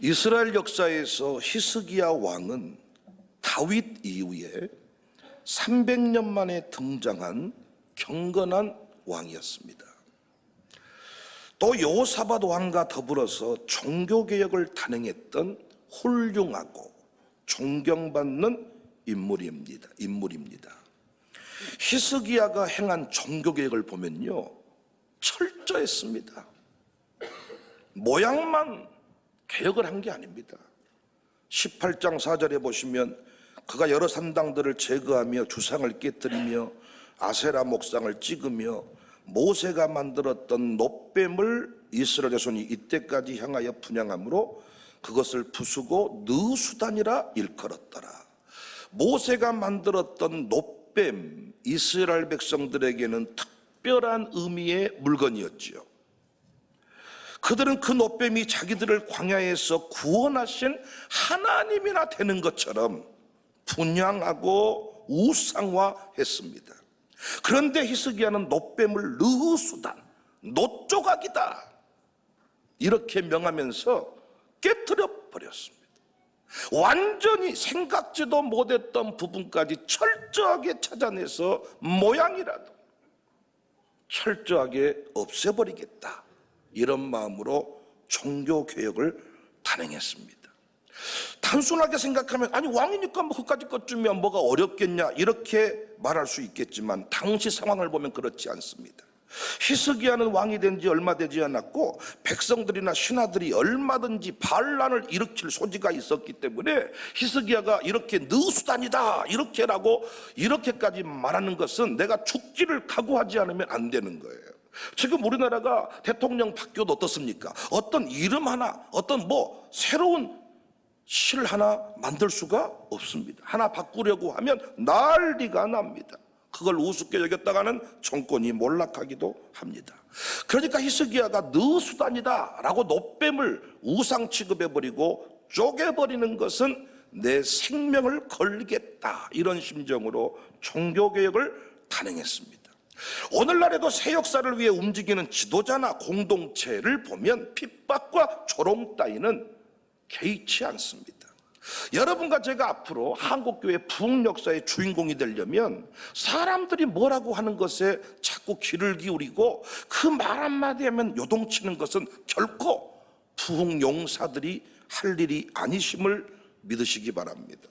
이스라엘 역사에서 히스기야 왕은 다윗 이후에 300년 만에 등장한 경건한 왕이었습니다. 또 여호사밧 왕과 더불어서 종교개혁을 단행했던 훌륭하고 존경받는 인물입니다. 히스기야가 행한 종교개혁을 보면요, 철저했습니다. 모양만 개혁을 한 게 아닙니다. 18장 4절에 보시면 그가 여러 산당들을 제거하며 주상을 깨뜨리며 아세라 목상을 찍으며 모세가 만들었던 놋뱀을 이스라엘 자손이 이때까지 향하여 분향함으로 그것을 부수고 느수단이라 일컬었더라. 모세가 만들었던 놋뱀, 이스라엘 백성들에게는 특별한 의미의 물건이었지요. 그들은 그 놋뱀이 자기들을 광야에서 구원하신 하나님이나 되는 것처럼 분향하고 우상화했습니다. 그런데 히스기야는 놋뱀을 느수단, 놋조각이다 이렇게 명하면서 깨뜨려 버렸습니다. 완전히 생각지도 못했던 부분까지 철저하게 찾아내서 모양이라도 철저하게 없애버리겠다, 이런 마음으로 종교개혁을 단행했습니다. 단순하게 생각하면 아니 왕이니까 뭐 그까짓 것쯤이면 뭐가 어렵겠냐 이렇게 말할 수 있겠지만 당시 상황을 보면 그렇지 않습니다. 히스기야는 왕이 된 지 얼마 되지 않았고 백성들이나 신하들이 얼마든지 반란을 일으킬 소지가 있었기 때문에 히스기야가 이렇게 느수단이다 이렇게까지 말하는 것은 내가 죽기를 각오하지 않으면 안 되는 거예요. 지금 우리나라가 대통령 바뀌어도 어떻습니까? 어떤 이름 하나, 어떤 뭐 새로운 실 하나 만들 수가 없습니다. 하나 바꾸려고 하면 난리가 납니다. 그걸 우습게 여겼다가는 정권이 몰락하기도 합니다. 그러니까 히스기야가 느수단이다 라고 놋뱀을 우상 취급해버리고 쪼개버리는 것은 내 생명을 걸겠다, 이런 심정으로 종교개혁을 단행했습니다. 오늘날에도 새 역사를 위해 움직이는 지도자나 공동체를 보면 핍박과 조롱 따위는 개의치 않습니다. 여러분과 제가 앞으로 한국교회 부흥 역사의 주인공이 되려면 사람들이 뭐라고 하는 것에 자꾸 귀를 기울이고 그 말 한마디 하면 요동치는 것은 결코 부흥 용사들이 할 일이 아니심을 믿으시기 바랍니다.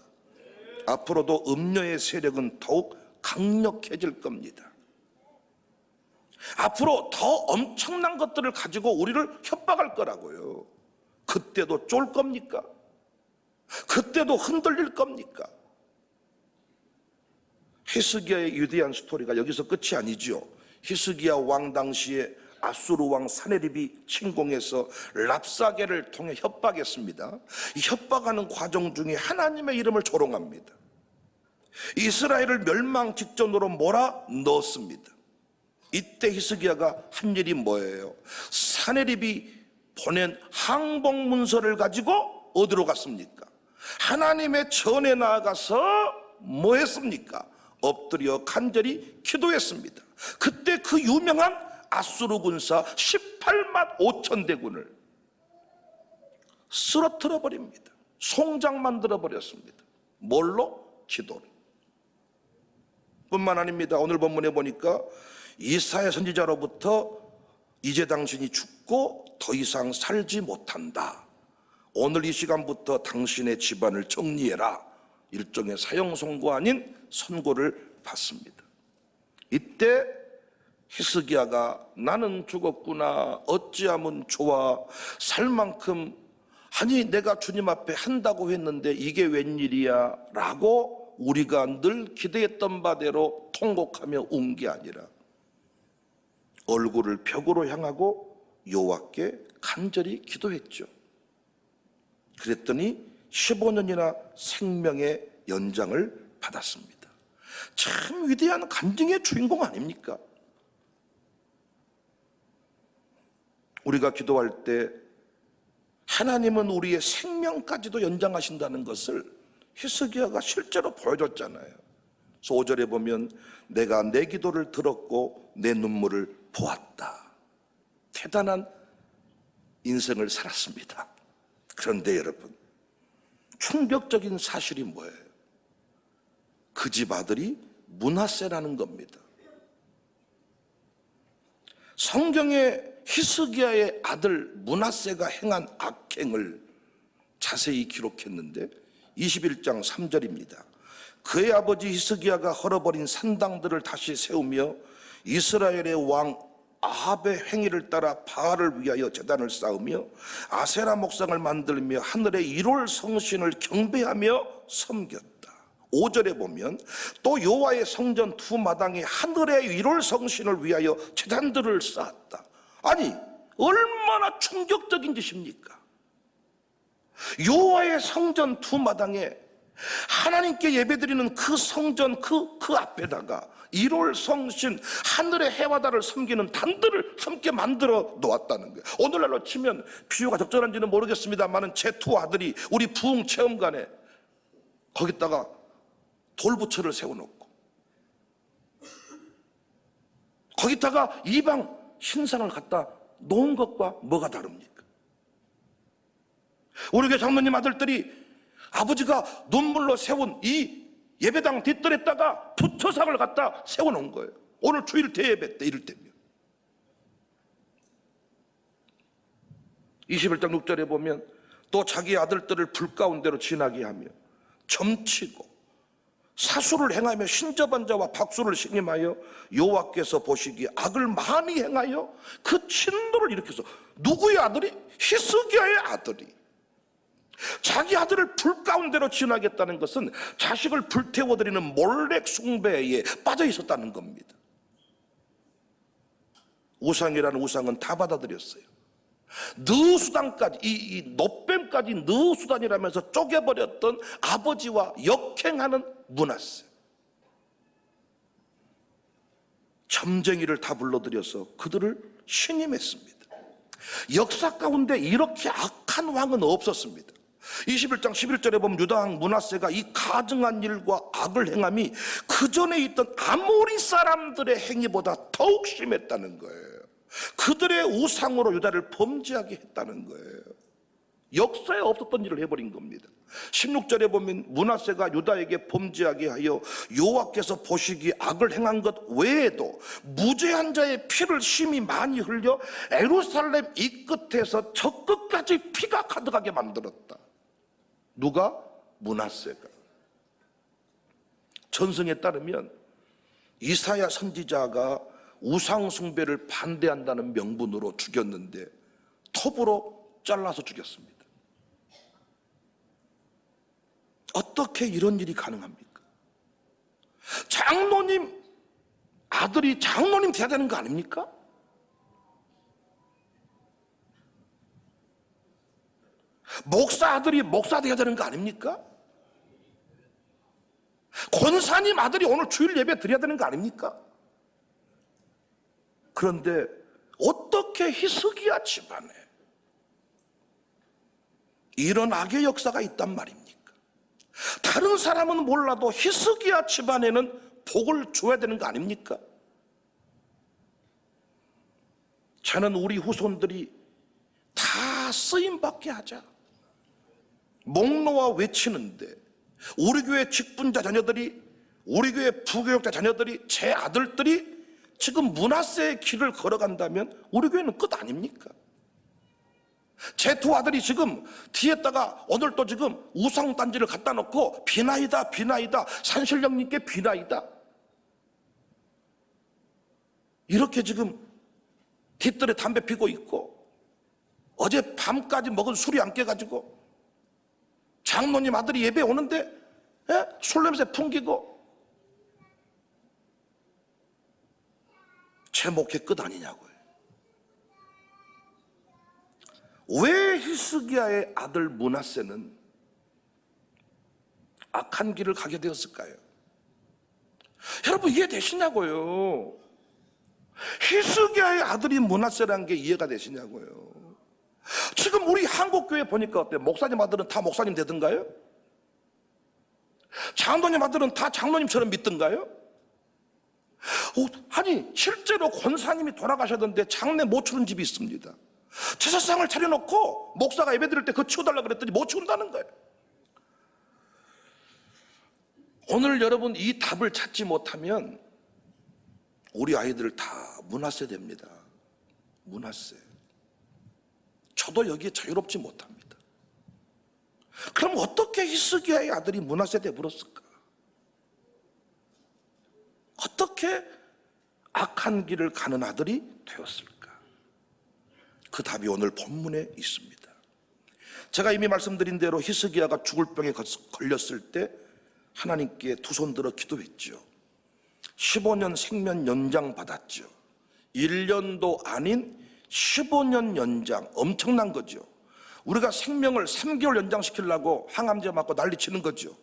앞으로도 음녀의 세력은 더욱 강력해질 겁니다. 앞으로 더 엄청난 것들을 가지고 우리를 협박할 거라고요. 그때도 쫄 겁니까? 그때도 흔들릴 겁니까? 히스기야의 위대한 스토리가 여기서 끝이 아니죠. 히스기야 왕 당시에 아수르 왕 사네립이 침공해서 랍사게를 통해 협박했습니다. 이 협박하는 과정 중에 하나님의 이름을 조롱합니다. 이스라엘을 멸망 직전으로 몰아넣었습니다. 이때 히스기야가 한 일이 뭐예요? 사네립이 보낸 항복문서를 가지고 어디로 갔습니까? 하나님의 전에 나아가서 뭐 했습니까? 엎드려 간절히 기도했습니다. 그때 그 유명한 아수르 군사 18만 5천 대군을 쓰러뜨려 버립니다. 송장 만들어 버렸습니다. 뭘로? 기도로. 뿐만 아닙니다. 오늘 본문에 보니까 이사야 선지자로부터 이제 당신이 죽고 더 이상 살지 못한다, 오늘 이 시간부터 당신의 집안을 정리해라, 일종의 사형 선고 아닌 선고를 받습니다. 이때 히스기야가 나는 죽었구나, 어찌하면 좋아, 살 만큼 아니 내가 주님 앞에 한다고 했는데 이게 웬일이야 라고 우리가 늘 기대했던 바대로 통곡하며 운 게 아니라 얼굴을 벽으로 향하고 여호와께 간절히 기도했죠. 그랬더니 15년이나 생명의 연장을 받았습니다. 참 위대한 간증의 주인공 아닙니까? 우리가 기도할 때 하나님은 우리의 생명까지도 연장하신다는 것을 히스기야가 실제로 보여줬잖아요. 5절에 보면 내가 내 기도를 들었고 내 눈물을 보았다. 대단한 인생을 살았습니다. 그런데 여러분, 충격적인 사실이 뭐예요? 그 집 아들이 므낫세라는 겁니다. 성경에 히스기야의 아들 므낫세가 행한 악행을 자세히 기록했는데 21장 3절입니다. 그의 아버지 히스기야가 헐어버린 산당들을 다시 세우며 이스라엘의 왕 아합의 행위를 따라 바알을 위하여 제단을 쌓으며 아세라 목상을 만들며 하늘의 일월 성신을 경배하며 섬겼다. 5절에 보면 또 여호와의 성전 두 마당에 하늘의 일월 성신을 위하여 제단들을 쌓았다. 아니, 얼마나 충격적인 짓입니까? 여호와의 성전 두 마당에 하나님께 예배드리는 그 성전 그 앞에다가 일월 성신 하늘의 해와 달을 섬기는 단들을 함께 만들어 놓았다는 거예요. 오늘날로 치면 비유가 적절한지는 모르겠습니다만은 제 두 아들이 우리 부흥 체험관에 거기다가 돌부처를 세워놓고 거기다가 이방 신상을 갖다 놓은 것과 뭐가 다릅니까? 우리 교회 장로님 아들들이 아버지가 눈물로 세운 이 예배당 뒷뜰에다가 부처상을 갖다 세워놓은 거예요. 오늘 주일 대예배 때 이럴 때면 21장 6절에 보면 또 자기 아들들을 불 가운데로 지나게 하며 점치고 사수를 행하며 신접한 자와 박수를 신임하여 여호와께서 보시기에 악을 많이 행하여 그 진노를 일으켜서 누구의 아들이? 히스기야의 아들이 자기 아들을 불 가운데로 지나겠다는 것은 자식을 불태워드리는 몰렉 숭배에 빠져 있었다는 겁니다. 우상이라는 우상은 다 받아들였어요. 느수단까지 이 노뱀까지 느수단이라면서 쪼개버렸던 아버지와 역행하는 므낫세, 점쟁이를 다 불러들여서 그들을 신임했습니다. 역사 가운데 이렇게 악한 왕은 없었습니다. 21장 11절에 보면 유다왕 므낫세가 이 가증한 일과 악을 행함이 그 전에 있던 아모리 사람들의 행위보다 더욱 심했다는 거예요. 그들의 우상으로 유다를 범죄하게 했다는 거예요. 역사에 없었던 일을 해버린 겁니다. 16절에 보면 므낫세가 유다에게 범죄하게 하여 여호와께서 보시기에 악을 행한 것 외에도 무죄한 자의 피를 심히 많이 흘려 예루살렘 이 끝에서 저 끝까지 피가 가득하게 만들었다. 누가? 므낫세가. 전승에 따르면 이사야 선지자가 우상 숭배를 반대한다는 명분으로 죽였는데 톱으로 잘라서 죽였습니다. 어떻게 이런 일이 가능합니까? 장로님 아들이 장로님 돼야 되는 거 아닙니까? 목사 아들이 목사 돼야 되는 거 아닙니까? 권사님 아들이 오늘 주일 예배 드려야 되는 거 아닙니까? 그런데 어떻게 히스기야 집안에 이런 악의 역사가 있단 말입니까? 다른 사람은 몰라도 히스기야 집안에는 복을 줘야 되는 거 아닙니까? 저는 우리 후손들이 다 쓰임받게 하자 목놓아 외치는데 우리 교회 직분자 자녀들이, 우리 교회 부교육자 자녀들이, 제 아들들이 지금 므낫세의 길을 걸어간다면 우리 교회는 끝 아닙니까? 제 두 아들이 지금 뒤에다가 오늘 또 지금 우상단지를 갖다 놓고 비나이다 비나이다 산신령님께 비나이다 이렇게 지금 뒷뜰에 담배 피고 있고 어제 밤까지 먹은 술이 안 깨가지고 장로님 아들이 예배 오는데 술 냄새 풍기고 제 목회 끝 아니냐고요. 왜 히스기야의 아들 므낫세는 악한 길을 가게 되었을까요? 여러분 이해되시냐고요? 히스기야의 아들이 므낫세라는 게 이해가 되시냐고요? 지금 우리 한국교회 보니까 어때요? 목사님 아들은 다 목사님 되던가요? 장로님 아들은 다 장로님처럼 믿던가요? 아니 실제로 권사님이 돌아가셨는데 장례 못 치른 집이 있습니다. 제사상을 차려놓고 목사가 예배 드릴 때 그거 치워달라고 그랬더니 못 치운다는 거예요. 오늘 여러분 이 답을 찾지 못하면 우리 아이들 다 문화세 됩니다. 문화세. 저도 여기에 자유롭지 못합니다. 그럼 어떻게 히스기야의 아들이 문화세 되버렸을까? 어떻게 악한 길을 가는 아들이 되었을까? 그 답이 오늘 본문에 있습니다. 제가 이미 말씀드린 대로 히스기야가 죽을 병에 걸렸을 때 하나님께 두 손 들어 기도했죠. 15년 생면 연장 받았죠. 1년도 아닌 15년 연장, 엄청난 거죠. 우리가 생명을 3개월 연장시키려고 항암제 맞고 난리치는 거죠.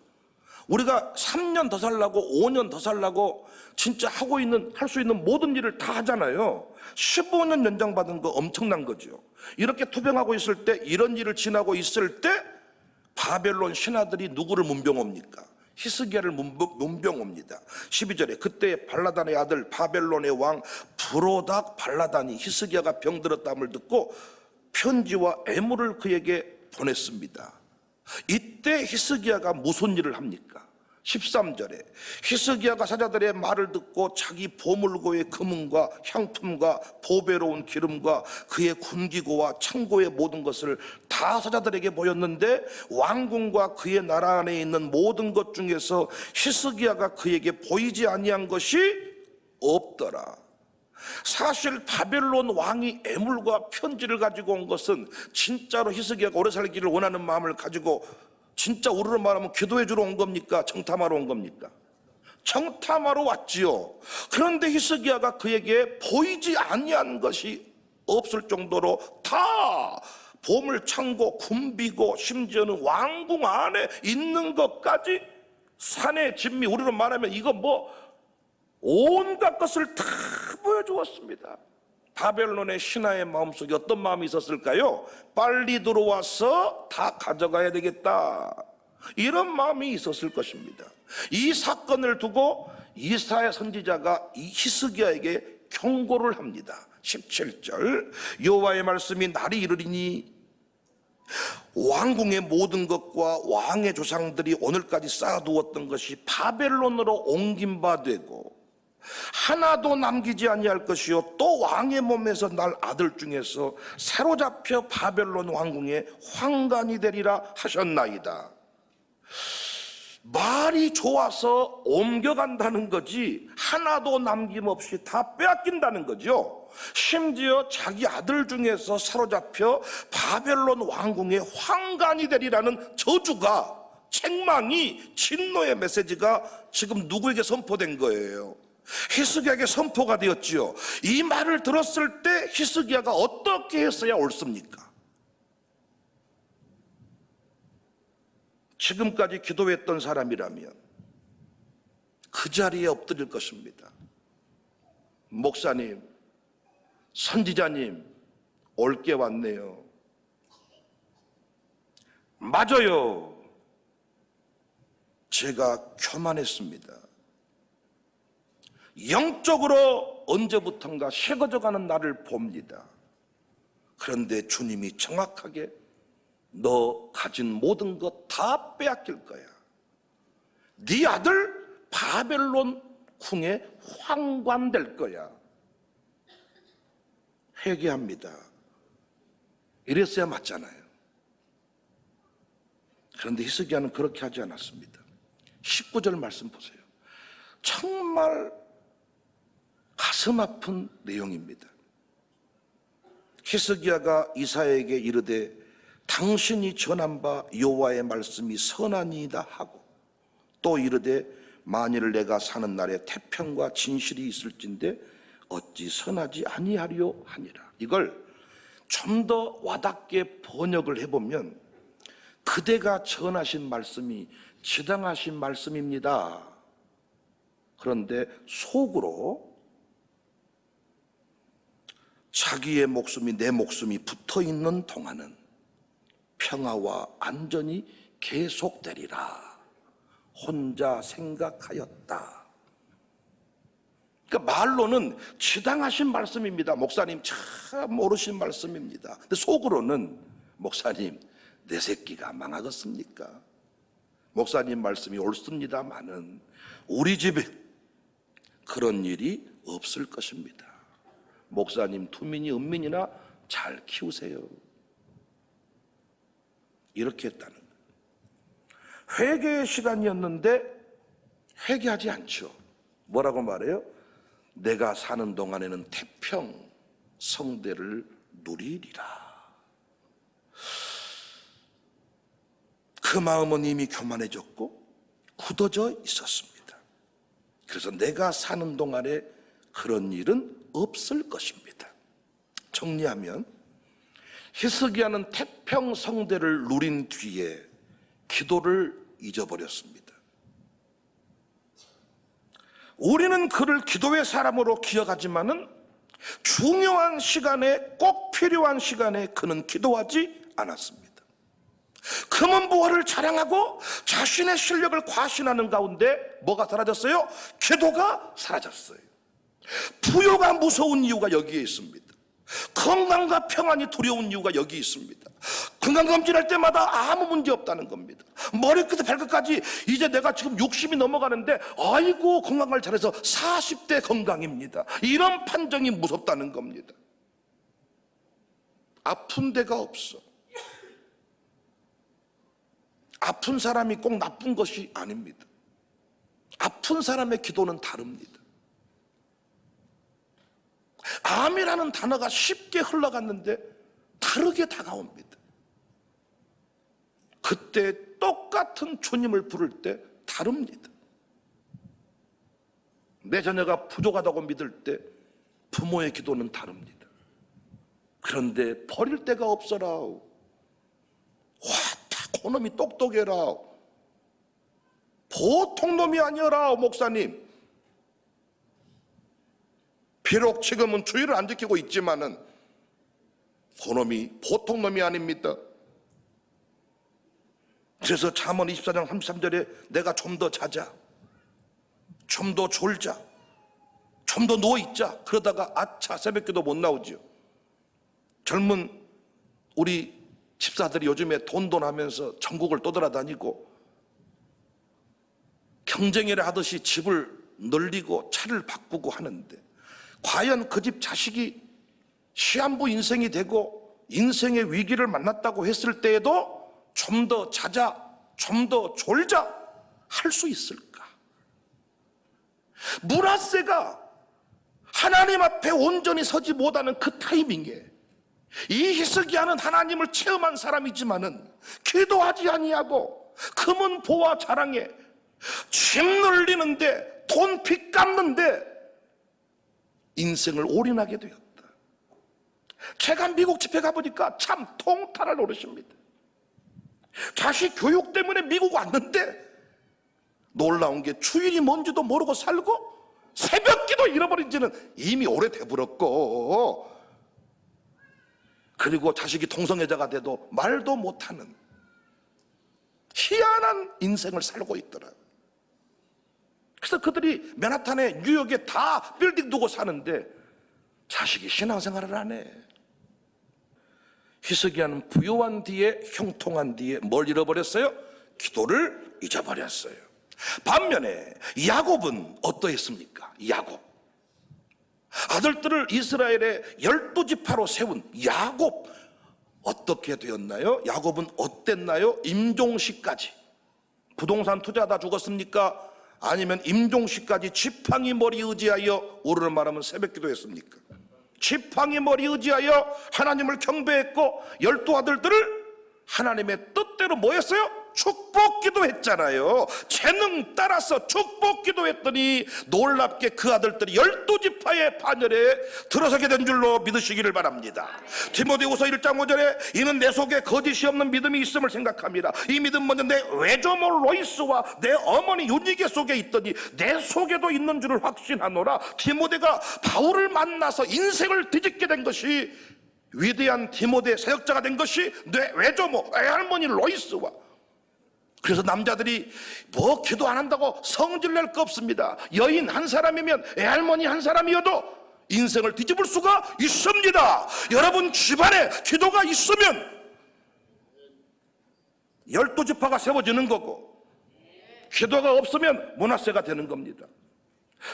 우리가 3년 더 살라고 5년 더 살라고 진짜 할 수 있는 모든 일을 다 하잖아요. 15년 연장받은 거 엄청난 거죠. 이렇게 투병하고 있을 때, 이런 일을 지나고 있을 때 바벨론 신하들이 누구를 문병옵니까? 히스기야를 문병옵니다. 12절에 그때 발라단의 아들 바벨론의 왕 브로닥 발라단이 히스기야가 병들었다함을 듣고 편지와 애물을 그에게 보냈습니다. 이때 히스기야가 무슨 일을 합니까? 13절에 히스기야가 사자들의 말을 듣고 자기 보물고의 금은과 향품과 보배로운 기름과 그의 군기고와 창고의 모든 것을 다 사자들에게 보였는데 왕궁과 그의 나라 안에 있는 모든 것 중에서 히스기야가 그에게 보이지 아니한 것이 없더라. 사실 바벨론 왕이 애물과 편지를 가지고 온 것은 진짜로 히스기야가 오래 살기를 원하는 마음을 가지고 진짜 우리로 말하면 기도해 주러 온 겁니까? 청탐하러 온 겁니까? 청탐하러 왔지요. 그런데 히스기야가 그에게 보이지 아니한 것이 없을 정도로 다 보물 창고, 군비고 심지어는 왕궁 안에 있는 것까지 산의 진미, 우리로 말하면 이거 온갖 것을 다 보여주었습니다. 바벨론의 신하의 마음속에 어떤 마음이 있었을까요? 빨리 들어와서 다 가져가야 되겠다, 이런 마음이 있었을 것입니다. 이 사건을 두고 이사야 선지자가 이 히스기야에게 경고를 합니다. 17절 여호와의 말씀이 날이 이르리니 왕궁의 모든 것과 왕의 조상들이 오늘까지 쌓아두었던 것이 바벨론으로 옮긴 바 되고 하나도 남기지 아니할 것이요 또 왕의 몸에서 날 아들 중에서 사로잡혀 바벨론 왕궁에 환관이 되리라 하셨나이다. 말이 좋아서 옮겨간다는 거지 하나도 남김없이 다 빼앗긴다는 거죠. 심지어 자기 아들 중에서 사로잡혀 바벨론 왕궁에 환관이 되리라는 저주가, 책망이, 진노의 메시지가 지금 누구에게 선포된 거예요? 히스기야에게 선포가 되었지요. 이 말을 들었을 때 히스기야가 어떻게 했어야 옳습니까? 지금까지 기도했던 사람이라면 그 자리에 엎드릴 것입니다. 목사님, 선지자님, 올 게 왔네요. 맞아요. 제가 교만했습니다. 영적으로 언제부턴가 식어져가는 나를 봅니다. 그런데 주님이 정확하게 너 가진 모든 것 다 빼앗길 거야. 네 아들 바벨론 궁에 환관될 거야. 회개합니다. 이랬어야 맞잖아요. 그런데 히스기야는 그렇게 하지 않았습니다. 19절 말씀 보세요. 정말 가슴 아픈 내용입니다. 히스기야가 이사야에게 이르되 당신이 전한 바 여호와의 말씀이 선하니이다 하고 또 이르되 만일 내가 사는 날에 태평과 진실이 있을진데 어찌 선하지 아니하리요 하니라. 이걸 좀 더 와닿게 번역을 해보면 그대가 전하신 말씀이 지당하신 말씀입니다. 그런데 속으로 자기의 목숨이 내 목숨이 붙어있는 동안은 평화와 안전이 계속되리라 혼자 생각하였다. 그러니까 말로는 지당하신 말씀입니다. 목사님 참 옳으신 말씀입니다. 근데 속으로는 목사님 내 새끼가 망하겠습니까? 목사님 말씀이 옳습니다마는 우리 집에 그런 일이 없을 것입니다. 목사님 투민이 은민이나 잘 키우세요. 이렇게 했다는 거예요. 회개의 시간이었는데 회개하지 않죠. 뭐라고 말해요? 내가 사는 동안에는 태평 성대를 누리리라. 그 마음은 이미 교만해졌고 굳어져 있었습니다. 그래서 내가 사는 동안에 그런 일은 없을 것입니다. 정리하면 히스기야는 태평 성대를 누린 뒤에 기도를 잊어버렸습니다. 우리는 그를 기도의 사람으로 기억하지만은 중요한 시간에 꼭 필요한 시간에 그는 기도하지 않았습니다. 금은부화를 자랑하고 자신의 실력을 과신하는 가운데 뭐가 사라졌어요? 기도가 사라졌어요. 부요가 무서운 이유가 여기에 있습니다. 건강과 평안이 두려운 이유가 여기 있습니다. 건강검진할 때마다 아무 문제 없다는 겁니다. 머리끝부터 발끝까지 이제 내가 지금 60이 넘어가는데 아이고 건강을 잘해서 40대 건강입니다. 이런 판정이 무섭다는 겁니다. 아픈 데가 없어. 아픈 사람이 꼭 나쁜 것이 아닙니다. 아픈 사람의 기도는 다릅니다. 암이라는 단어가 쉽게 흘러갔는데 다르게 다가옵니다. 그때 똑같은 주님을 부를 때 다릅니다. 내 자녀가 부족하다고 믿을 때 부모의 기도는 다릅니다. 그런데 버릴 데가 없어라. 와, 다 그놈이 똑똑해라. 보통 놈이 아니어라, 목사님. 비록 지금은 주의를 안 지키고 있지만은 그놈이 보통 놈이 아닙니다. 그래서 잠언 24장 33절에 내가 좀 더 자자, 좀 더 졸자, 좀 더 누워있자, 그러다가 아차 새벽기도 못 나오죠. 젊은 우리 집사들이 요즘에 돈돈 하면서 전국을 떠돌아다니고 경쟁회를 하듯이 집을 늘리고 차를 바꾸고 하는데 과연 그 집 자식이 시한부 인생이 되고 인생의 위기를 만났다고 했을 때에도 좀 더 자자, 좀 더 졸자 할 수 있을까? 므낫세가 하나님 앞에 온전히 서지 못하는 그 타이밍에 이 히스기야는 하나님을 체험한 사람이지만은 기도하지 아니하고 금은 보화 자랑에 집 늘리는데 돈 빚 갚는데 인생을 올인하게 되었다. 제가 미국 집회 가보니까 참 통탈을 노릇입니다. 자식 교육 때문에 미국 왔는데 놀라운 게 주일이 뭔지도 모르고 살고 새벽기도 잃어버린 지는 이미 오래돼버렸고, 그리고 자식이 동성애자가 돼도 말도 못하는 희한한 인생을 살고 있더라. 그래서 그들이 맨하탄에 뉴욕에 다 빌딩 두고 사는데 자식이 신앙생활을 안 해. 히스기야는 부요한 뒤에 형통한 뒤에 뭘 잃어버렸어요? 기도를 잊어버렸어요. 반면에 야곱은 어떠했습니까? 야곱, 아들들을 이스라엘의 12지파로 세운 야곱 어떻게 되었나요? 야곱은 어땠나요? 임종시까지 부동산 투자하다 죽었습니까? 아니면 임종시까지 지팡이 머리 의지하여, 오늘을 말하면 새벽기도 했습니까? 지팡이 머리 의지하여 하나님을 경배했고 12 아들들을 하나님의 뜻대로 뭐 했어요? 축복기도 했잖아요. 재능 따라서 축복기도 했더니 놀랍게 그 아들들이 12지파의 반열에 들어서게 된 줄로 믿으시기를 바랍니다. 디모데후서 1장 5절에 이는 내 속에 거짓이 없는 믿음이 있음을 생각합니다. 이 믿음 먼저 내 외조모 로이스와 내 어머니 유니게 속에 있더니 내 속에도 있는 줄을 확신하노라. 디모데가 바울을 만나서 인생을 뒤집게 된 것이, 위대한 디모데 사역자가 된 것이 내 외조모 외할머니 로이스와 그래서 남자들이 뭐 기도 안 한다고 성질 낼 거 없습니다. 여인 한 사람이면 애할머니 한 사람이어도 인생을 뒤집을 수가 있습니다. 여러분 집안에 기도가 있으면 12지파가 세워지는 거고, 기도가 없으면 므낫세가 되는 겁니다.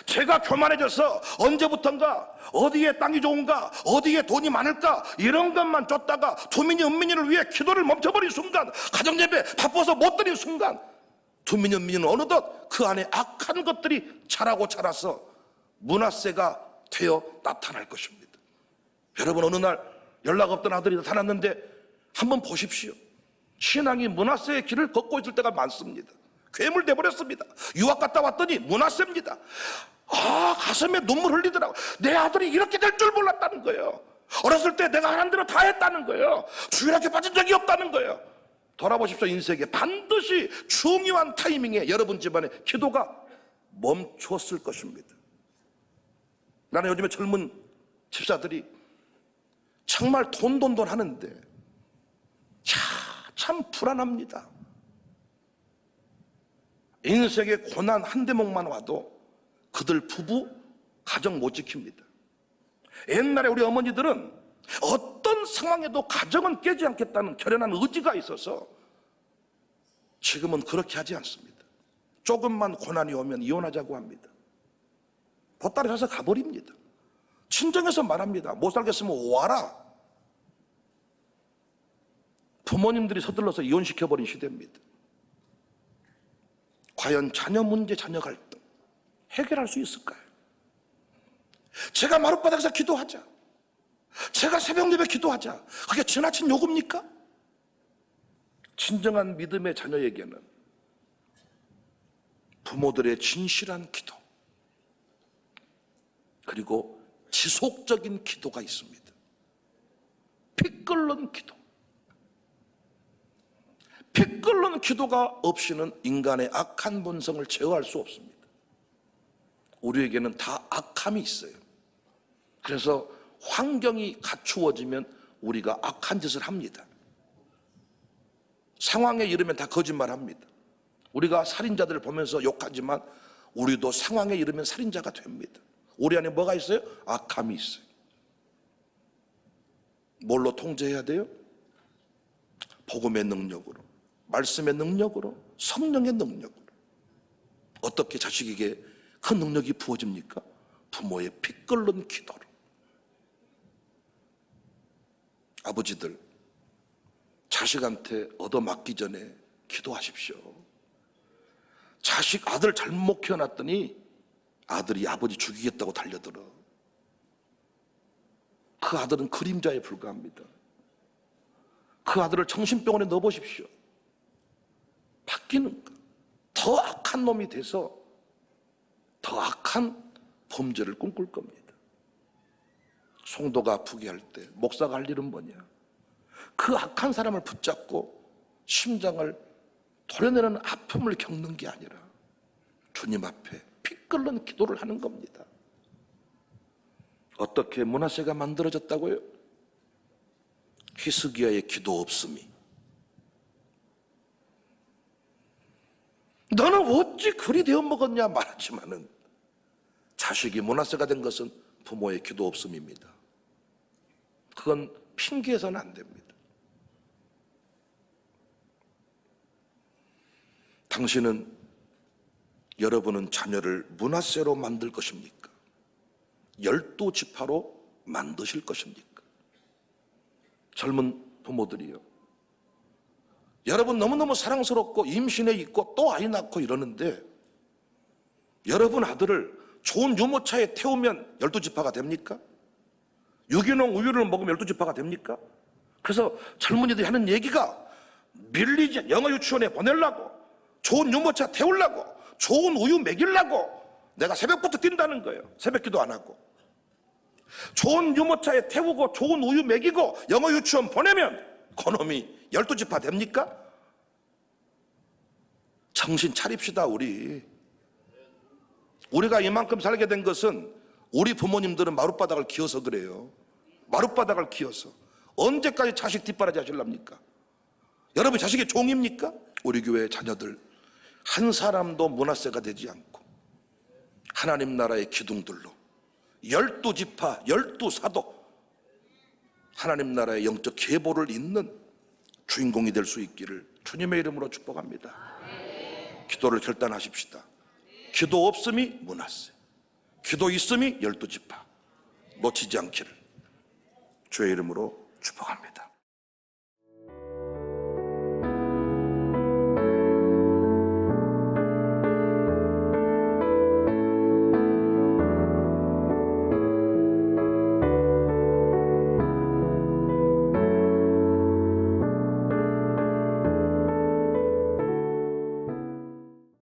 제가 교만해져서 언제부턴가 어디에 땅이 좋은가, 어디에 돈이 많을까, 이런 것만 쫓다가 투민이 은민이를 위해 기도를 멈춰버린 순간, 가정예배 바빠서 못 드린 순간, 투민이 은민이는 어느덧 그 안에 악한 것들이 자라서 므낫세가 되어 나타날 것입니다. 여러분, 어느 날 연락 없던 아들이 나타났는데 한번 보십시오. 신앙이 므낫세의 길을 걷고 있을 때가 많습니다. 괴물 돼버렸습니다. 유학 갔다 왔더니 므낫세입니다. 가슴에 눈물 흘리더라고요. 내 아들이 이렇게 될 줄 몰랐다는 거예요. 어렸을 때 내가 하는 대로 다 했다는 거예요. 주일학교 빠진 적이 없다는 거예요. 돌아보십시오. 인생에 반드시 중요한 타이밍에 여러분 집안에 기도가 멈췄을 것입니다. 나는 요즘에 젊은 집사들이 정말 돈 하는데 참 불안합니다. 인생의 고난 한 대목만 와도 그들 부부 가정 못 지킵니다. 옛날에 우리 어머니들은 어떤 상황에도 가정은 깨지 않겠다는 결연한 의지가 있어서 지금은 그렇게 하지 않습니다. 조금만 고난이 오면 이혼하자고 합니다. 보따리 사서 가버립니다. 친정에서 말합니다. 못 살겠으면 와라. 부모님들이 서둘러서 이혼시켜버린 시대입니다. 과연 자녀 문제, 자녀 갈등 해결할 수 있을까요? 제가 마룻바닥에서 기도하자, 제가 새벽 예배 기도하자, 그게 지나친 요구입니까? 진정한 믿음의 자녀에게는 부모들의 진실한 기도, 그리고 지속적인 기도가 있습니다. 피 끓는 기도. 피 끓는 기도가 없이는 인간의 악한 본성을 제어할 수 없습니다. 우리에게는 다 악함이 있어요. 그래서 환경이 갖추어지면 우리가 악한 짓을 합니다. 상황에 이르면 다 거짓말합니다. 우리가 살인자들을 보면서 욕하지만 우리도 상황에 이르면 살인자가 됩니다. 우리 안에 뭐가 있어요? 악함이 있어요. 뭘로 통제해야 돼요? 복음의 능력으로, 말씀의 능력으로, 성령의 능력으로. 어떻게 자식에게 그 능력이 부어집니까? 부모의 피 끓는 기도로. 아버지들, 자식한테 얻어맞기 전에 기도하십시오. 자식 아들 잘못 키워놨더니 아들이 아버지 죽이겠다고 달려들어. 그 아들은 그림자에 불과합니다. 그 아들을 정신병원에 넣어보십시오. 바뀌는가? 더 악한 놈이 돼서 더 악한 범죄를 꿈꿀 겁니다. 성도가 아프게 할 때 목사가 할 일은 뭐냐? 그 악한 사람을 붙잡고 심장을 도려내는 아픔을 겪는 게 아니라 주님 앞에 피 끓는 기도를 하는 겁니다. 어떻게 므낫세가 만들어졌다고요? 히스기야의 기도 없음이. 너는 어찌 그리 되어 먹었냐 말하지만은 자식이 므낫세가 된 것은 부모의 기도 없음입니다. 그건 핑계해서는 안 됩니다. 당신은, 여러분은 자녀를 므낫세로 만들 것입니까? 12지파로 만드실 것입니까? 젊은 부모들이요, 여러분 너무너무 사랑스럽고 임신해 있고 또 아이 낳고 이러는데 여러분 아들을 좋은 유모차에 태우면 12지파가 됩니까? 유기농 우유를 먹으면 12지파가 됩니까? 그래서 젊은이들이 하는 얘기가 밀리지, 영어 유치원에 보내려고, 좋은 유모차 태우려고, 좋은 우유 먹이려고 내가 새벽부터 뛴다는 거예요. 새벽 기도 안 하고. 좋은 유모차에 태우고 좋은 우유 먹이고 영어 유치원 보내면 그놈이 12지파 됩니까? 정신 차립시다. 우리가 이만큼 살게 된 것은 우리 부모님들은 마룻바닥을 기어서 그래요. 마룻바닥을 기어서. 언제까지 자식 뒷바라지 하실랍니까? 여러분 자식의 종입니까? 우리 교회 자녀들 한 사람도 문화세가 되지 않고 하나님 나라의 기둥들로 12지파 12사도 하나님 나라의 영적 계보를 잇는 주인공이 될 수 있기를 주님의 이름으로 축복합니다. 기도를 결단하십시다. 기도 없음이 문화세, 기도 있음이 12지파 놓치지 않기를 주의 이름으로 축복합니다.